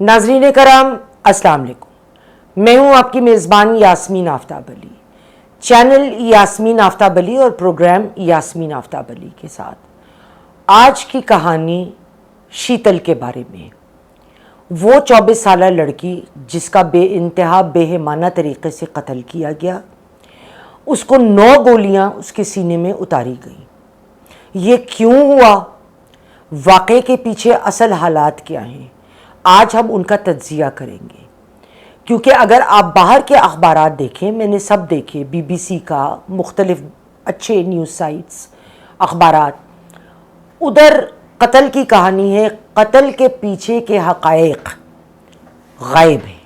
ناظرین کرام السلام علیکم، میں ہوں آپ کی میزبان یاسمین آفتاب علی، چینل یاسمین آفتاب علی اور پروگرام یاسمین آفتاب علی کے ساتھ۔ آج کی کہانی شیتل کے بارے میں، وہ 24 سالہ لڑکی جس کا بے انتہا بے ایمانہ طریقے سے قتل کیا گیا، اس کو 9 گولیاں اس کے سینے میں اتاری گئیں۔ یہ کیوں ہوا؟ واقعے کے پیچھے اصل حالات کیا ہیں؟ آج ہم ان کا تجزیہ کریں گے، کیونکہ اگر آپ باہر کے اخبارات دیکھیں، میں نے سب دیکھے، بی بی سی کا، مختلف اچھے نیوز سائٹس، اخبارات، ادھر قتل کی کہانی ہے، قتل کے پیچھے کے حقائق غائب ہیں۔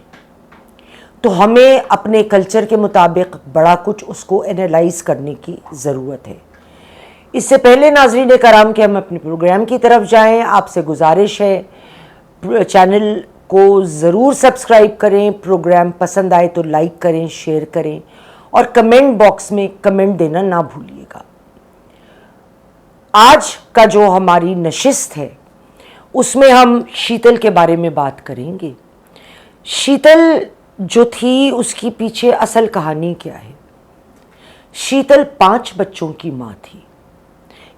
تو ہمیں اپنے کلچر کے مطابق بڑا کچھ اس کو انالائز کرنے کی ضرورت ہے۔ اس سے پہلے ناظرین کرام کہ ہم اپنے پروگرام کی طرف جائیں، آپ سے گزارش ہے چینل کو ضرور سبسکرائب کریں، پروگرام پسند آئے تو لائک کریں، شیئر کریں، اور کمنٹ باکس میں کمنٹ دینا نہ بھولیے گا۔ آج کا جو ہماری نشست ہے اس میں ہم شیتل کے بارے میں بات کریں گے۔ شیتل جو تھی، اس کی پیچھے اصل کہانی کیا ہے؟ شیتل 5 بچوں کی ماں تھی۔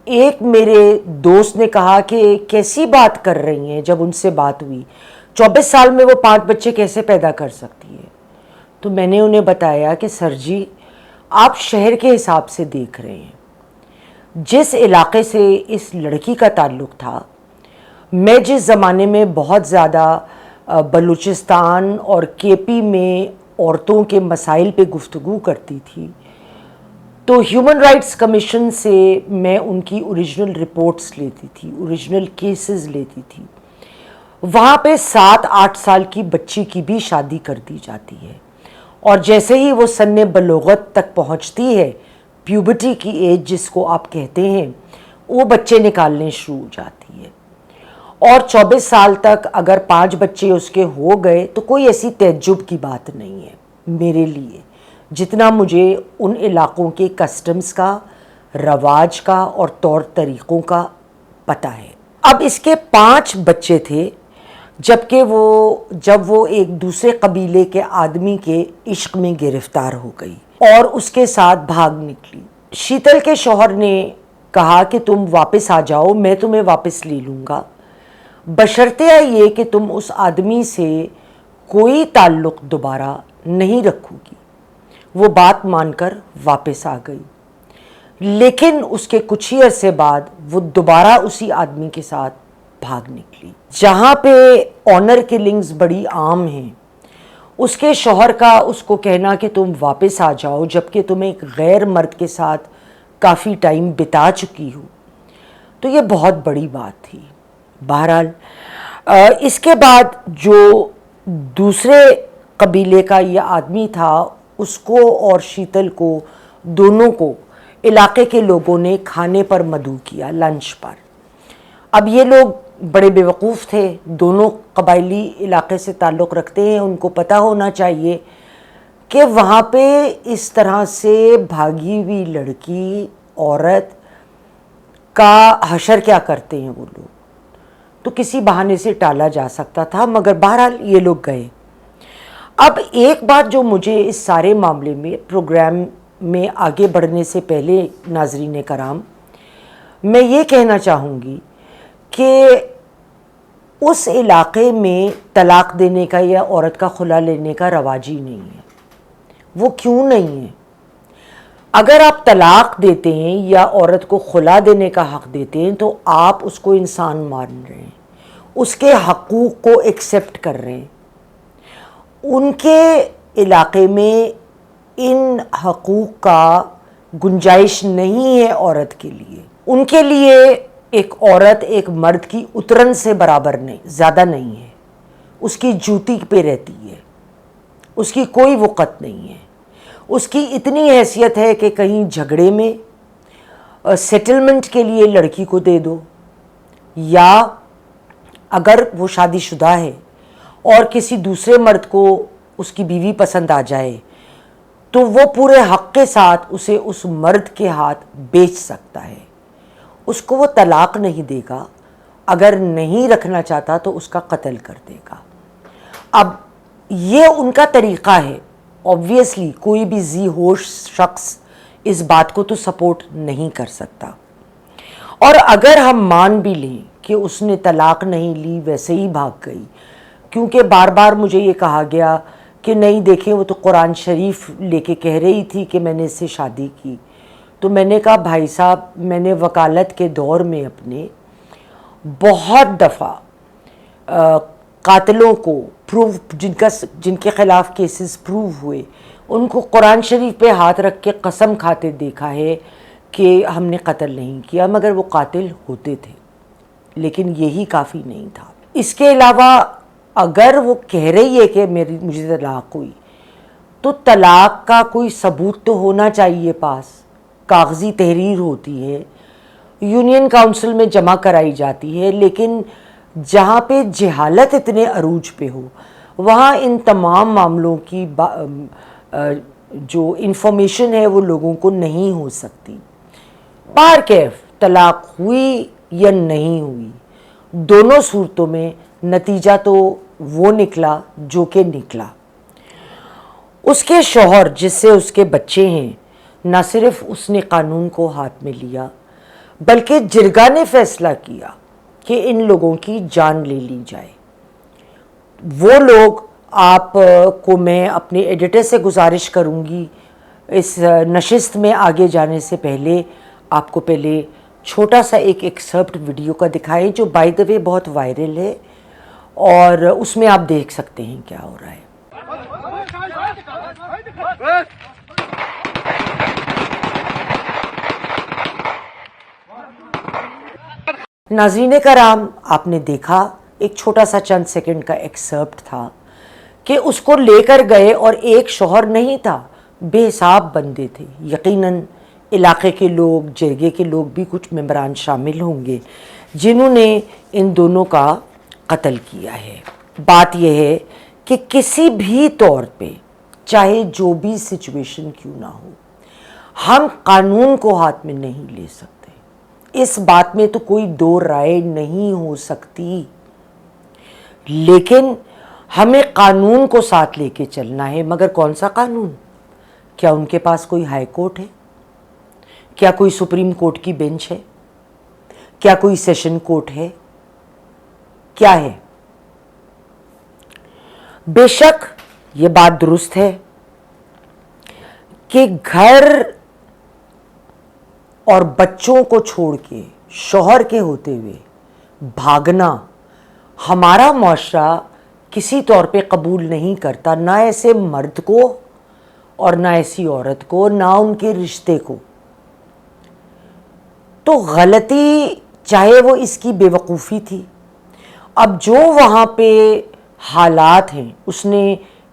ایک میرے دوست نے کہا کہ کیسی بات کر رہی ہیں، جب ان سے بات ہوئی 24 سال میں وہ 5 بچے کیسے پیدا کر سکتی ہے؟ تو میں نے انہیں بتایا کہ سر جی، آپ شہر کے حساب سے دیکھ رہے ہیں، جس علاقے سے اس لڑکی کا تعلق تھا، میں جس زمانے میں بہت زیادہ بلوچستان اور کے پی میں عورتوں کے مسائل پہ گفتگو کرتی تھی، تو ہیومن رائٹس کمیشن سے میں ان کی اوریجنل رپورٹس لیتی تھی، اوریجنل کیسز لیتی تھی۔ وہاں پہ 7-8 سال کی بچی کی بھی شادی کر دی جاتی ہے، اور جیسے ہی وہ سن بلوغت تک پہنچتی ہے، پیوبرٹی کی ایج جس کو آپ کہتے ہیں، وہ بچے نکالنے شروع ہو جاتی ہے۔ اور 24 سال تک اگر 5 بچے اس کے ہو گئے تو کوئی ایسی تعجب کی بات نہیں ہے میرے لیے، جتنا مجھے ان علاقوں کے کسٹمز کا، رواج کا اور طور طریقوں کا پتہ ہے۔ اب اس کے 5 بچے تھے، جب وہ ایک دوسرے قبیلے کے آدمی کے عشق میں گرفتار ہو گئی اور اس کے ساتھ بھاگ نکلی۔ شیتل کے شوہر نے کہا کہ تم واپس آ جاؤ، میں تمہیں واپس لے لوں گا، بشرطیہ یہ کہ تم اس آدمی سے کوئی تعلق دوبارہ نہیں رکھو گی۔ وہ بات مان کر واپس آ گئی، لیکن اس کے کچھ ہی عرصے بعد وہ دوبارہ اسی آدمی کے ساتھ بھاگ نکلی۔ جہاں پہ آنر کلنگز بڑی عام ہیں، اس کے شوہر کا اس کو کہنا کہ تم واپس آ جاؤ جبکہ تم ایک غیر مرد کے ساتھ کافی ٹائم بتا چکی ہو، تو یہ بہت بڑی بات تھی۔ بہرحال اس کے بعد جو دوسرے قبیلے کا یہ آدمی تھا، اس کو اور شیتل کو، دونوں کو علاقے کے لوگوں نے کھانے پر مدعو کیا، لنچ پر۔ اب یہ لوگ بڑے بیوقوف تھے، دونوں قبائلی علاقے سے تعلق رکھتے ہیں، ان کو پتہ ہونا چاہیے کہ وہاں پہ اس طرح سے بھاگی ہوئی لڑکی، عورت کا حشر کیا کرتے ہیں وہ لوگ، تو کسی بہانے سے ٹالا جا سکتا تھا، مگر بہرحال یہ لوگ گئے۔ اب ایک بات جو مجھے اس سارے معاملے میں، پروگرام میں آگے بڑھنے سے پہلے ناظرین کرام، میں یہ کہنا چاہوں گی کہ اس علاقے میں طلاق دینے کا یا عورت کا خلا لینے کا رواج ہی نہیں ہے۔ وہ کیوں نہیں ہے؟ اگر آپ طلاق دیتے ہیں یا عورت کو خلا دینے کا حق دیتے ہیں تو آپ اس کو انسان مان رہے ہیں، اس کے حقوق کو ایکسیپٹ کر رہے ہیں۔ ان کے علاقے میں ان حقوق کا گنجائش نہیں ہے عورت کے لیے۔ ان کے لیے ایک عورت ایک مرد کی اترن سے برابر نہیں، زیادہ نہیں ہے، اس کی جوتی پہ رہتی ہے، اس کی کوئی وقت نہیں ہے، اس کی اتنی حیثیت ہے کہ کہیں جھگڑے میں سیٹلمنٹ کے لیے لڑکی کو دے دو، یا اگر وہ شادی شدہ ہے اور کسی دوسرے مرد کو اس کی بیوی پسند آ جائے تو وہ پورے حق کے ساتھ اسے اس مرد کے ہاتھ بیچ سکتا ہے، اس کو وہ طلاق نہیں دے گا، اگر نہیں رکھنا چاہتا تو اس کا قتل کر دے گا۔ اب یہ ان کا طریقہ ہے. آبویسلی کوئی بھی ذی ہوش شخص اس بات کو تو سپورٹ نہیں کر سکتا. اور اگر ہم مان بھی لیں کہ اس نے طلاق نہیں لی، ویسے ہی بھاگ گئی، کیونکہ بار بار مجھے یہ کہا گیا کہ نہیں دیکھیں وہ تو قرآن شریف لے کے کہہ رہی تھی کہ میں نے اس سے شادی کی. تو میں نے کہا بھائی صاحب، میں نے وکالت کے دور میں اپنے بہت دفعہ قاتلوں کو جن کے خلاف کیسز پروو ہوئے، ان کو قرآن شریف پہ ہاتھ رکھ کے قسم کھاتے دیکھا ہے کہ ہم نے قتل نہیں کیا، مگر وہ قاتل ہوتے تھے. لیکن یہی کافی نہیں تھا. اس کے علاوہ اگر وہ کہہ رہی ہے کہ مجھے طلاق ہوئی، تو طلاق کا کوئی ثبوت تو ہونا چاہیے پاس. کاغذی تحریر ہوتی ہے، یونین کاؤنسل میں جمع کرائی جاتی ہے، لیکن جہاں پہ جہالت اتنے عروج پہ ہو، وہاں ان تمام معاملوں کی جو انفارمیشن ہے وہ لوگوں کو نہیں ہو سکتی. بہر کیف طلاق ہوئی یا نہیں ہوئی، دونوں صورتوں میں نتیجہ تو وہ نکلا جو کہ نکلا. اس کے شوہر جس سے اس کے بچے ہیں، نہ صرف اس نے قانون کو ہاتھ میں لیا، بلکہ جرگہ نے فیصلہ کیا کہ ان لوگوں کی جان لے لی جائے. وہ لوگ، آپ کو میں اپنے ایڈیٹر سے گزارش کروں گی اس نشست میں آگے جانے سے پہلے آپ کو پہلے چھوٹا سا ایک ایکسرپٹ ویڈیو کا دکھائیں، جو بائی دا وے بہت وائرل ہے، اور اس میں آپ دیکھ سکتے ہیں کیا ہو رہا ہے. ناظرین کرام، آپ نے دیکھا ایک چھوٹا سا چند سیکنڈ کا ایکسرپٹ تھا کہ اس کو لے کر گئے، اور ایک شوہر نہیں تھا، بے حساب بندے تھے. یقیناً علاقے کے لوگ، جرگے کے لوگ بھی کچھ ممبران شامل ہوں گے جنہوں نے ان دونوں کا قتل کیا ہے. بات یہ ہے کہ کسی بھی طور پہ، چاہے جو بھی سچویشن کیوں نہ ہو، ہم قانون کو ہاتھ میں نہیں لے سکتے. اس بات میں تو کوئی دو رائے نہیں ہو سکتی. لیکن ہمیں قانون کو ساتھ لے کے چلنا ہے. مگر کون سا قانون؟ کیا ان کے پاس کوئی ہائی کورٹ ہے؟ کیا کوئی سپریم کورٹ کی بینچ ہے؟ کیا کوئی سیشن کورٹ ہے؟ کیا ہے؟ بے شک یہ بات درست ہے کہ گھر اور بچوں کو چھوڑ کے شوہر کے ہوتے ہوئے بھاگنا ہمارا معاشرہ کسی طور پہ قبول نہیں کرتا، نہ ایسے مرد کو اور نہ ایسی عورت کو، نہ ان کے رشتے کو. تو غلطی چاہے وہ اس کی بے وقوفی تھی. اب جو وہاں پہ حالات ہیں،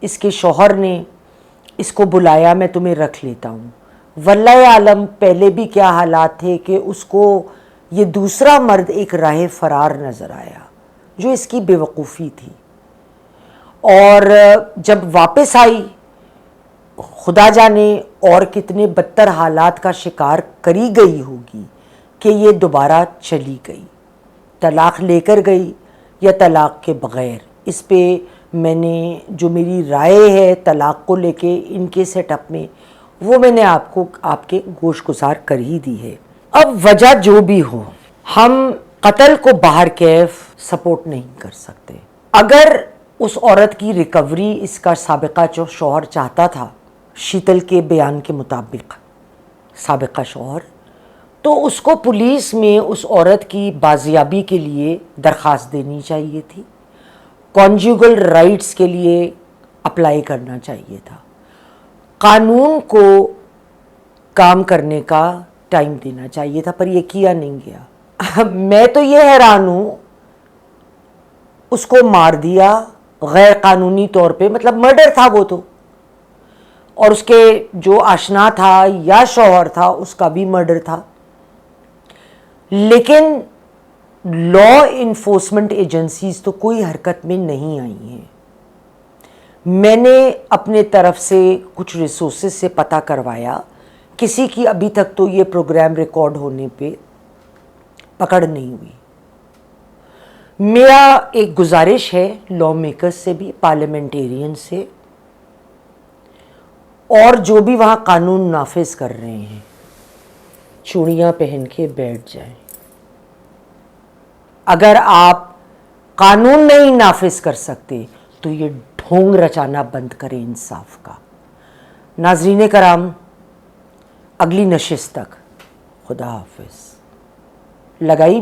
اس کے شوہر نے اس کو بلایا، میں تمہیں رکھ لیتا ہوں. واللہ عالم پہلے بھی کیا حالات تھے کہ اس کو یہ دوسرا مرد ایک راہ فرار نظر آیا، جو اس کی بے وقوفی تھی. اور جب واپس آئی، خدا جانے اور کتنے بدتر حالات کا شکار کری گئی ہوگی کہ یہ دوبارہ چلی گئی. طلاق لے کر گئی یا طلاق کے بغیر، اس پہ میں نے جو میری رائے ہے طلاق کو لے کے ان کے سیٹ اپ میں، وہ میں نے آپ کے گوش گزار کر ہی دی ہے. اب وجہ جو بھی ہو، ہم قتل کو باہر کیف سپورٹ نہیں کر سکتے. اگر اس عورت کی ریکوری اس کا سابقہ جو شوہر چاہتا تھا، شیتل کے بیان کے مطابق سابقہ شوہر، تو اس کو پولیس میں اس عورت کی بازیابی کے لیے درخواست دینی چاہیے تھی. کانجوگل رائٹس کے لیے اپلائی کرنا چاہیے تھا. قانون کو کام کرنے کا ٹائم دینا چاہیے تھا، پر یہ کیا نہیں گیا. میں تو یہ حیران ہوں، اس کو مار دیا غیر قانونی طور پہ، مطلب مرڈر تھا وہ تو، اور اس کے جو آشنا تھا یا شوہر تھا اس کا بھی مرڈر تھا. لیکن لا انفورسمنٹ ایجنسیز تو کوئی حرکت میں نہیں آئی ہیں. میں نے اپنے طرف سے کچھ ریسورسز سے پتہ کروایا، کسی کی ابھی تک تو یہ پروگرام ریکارڈ ہونے پہ پکڑ نہیں ہوئی. میرا ایک گزارش ہے لا میکرز سے بھی، پارلیمنٹیرین سے، اور جو بھی وہاں قانون نافذ کر رہے ہیں، چوڑیاں پہن کے بیٹھ جائیں. اگر آپ قانون نہیں نافذ کر سکتے تو یہ ڈھونگ رچانا بند کریں انصاف کا. ناظرین کرام، اگلی نشست تک خدا حافظ. لگائی